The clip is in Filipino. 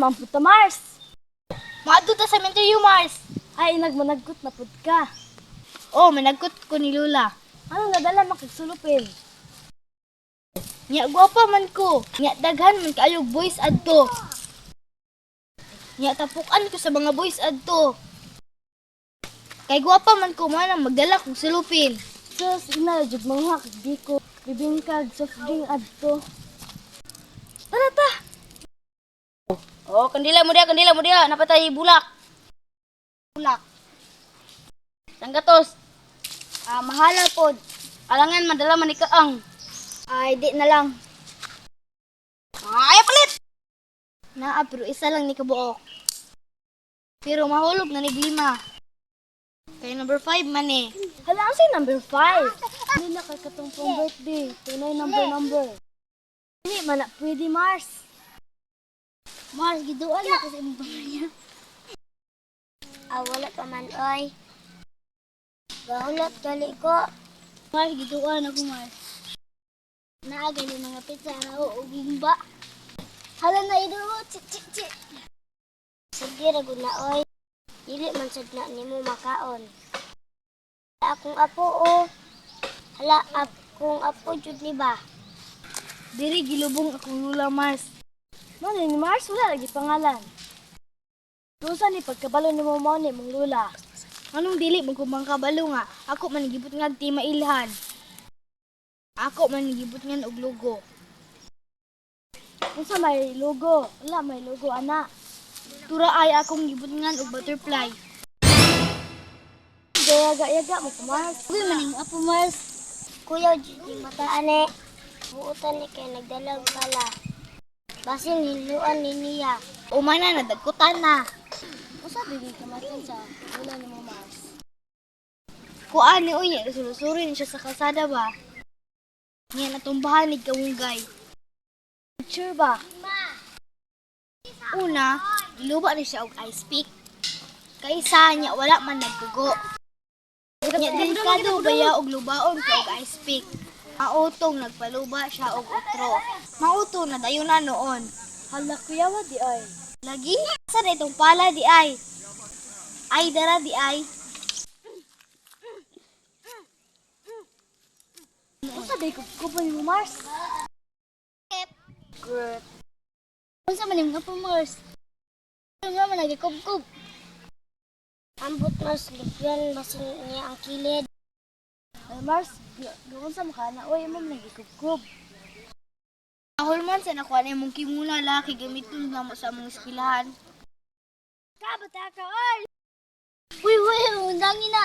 man puta, Mars. Maadto ta sa interview, Mars. Ay, nagmanagot na pud ka. Oh, managkot ko ni Lula. Anong nadala makagsulupin? Nya gwapa man ko. Nya daghan man kaayo boys adto. Nya tapukan ko sa mga boys adto. Kay gwapa man ko man magdala kog sulupin. Sus, ina, jud mga di ko bibingkag soft drink adto. Tara ta. Oh, kandila mo dia, napatay bulak. Bulak. Tanggatos. Mahala pod. Alangan madala man ikaang. Ay, di na lang. Ay, palit! Pero isa lang ni kabuok. Pero mahulog na ni Glima. Kaya number 5 man eh. Hala, ang say number 5. Hindi na kay katong pong birthday. Tunay number. Hindi man na pwede, Mars. Mars, giduan na kasi imong pamilya. Wala pa man, oy. Gahulot gali ko. Mars, giduan ako, Mars. Naagay yung mga pizza na uuging ba? Hala na iduho, chik. Sige, ragod na, oy. Dili man sad na nimo makaon. Akong apo, oh. Hala, akong apo, jud ni ba? Diri gilubong akong lula, Mars. Ano ni Mars? Wala lagi pangalan. Lusa ni pagkabalo ni mo ni mong lula. Anong dili mo kumang kabalo nga? Ako man gibot nga ti mailhan. Ako man gibot nga og logo. Unsa may logo? Wala may logo, ana. Tura ay akong gibot nga og butterfly. Yaga mo, Mars. Uy, maning apo Mars. Kuya, di mataan eh. Buutan ni kay nagdalag pala. Basin niluan ni niya. Umana na, dagkutan na. Unsa dili ka masan sa lula ni mo, Mars? Kuan ni uy, sulusurin siya sa kalsada ba? Niya natumbahan ni kawunggay. Sure ba? Una, iluba ni siya og ice pick. Kaysa niya wala man nagdugo. Nya delikado baya og lubaon ka og ice pick. Mautong nagpaluba siya og utro. Mauto na dayon na noon. Hala, kuya, wa di ay. Lagi? Saan itong pala di ay? Ay, dara di ay. Unsa day ko mo, Mars? Good. Unsa man yung nga po, Mars? Ano nga man nagikubkub? Ambot Mars, ligyan basin niya ang kilid. Ay, Mars, doon sa mukha na, uy, mo nagikubkub. Ahol man sa nakuha na yung kimula laki gamitin nga mo sa mga espilahan. Kabata ka, oy! Uy, undangin na!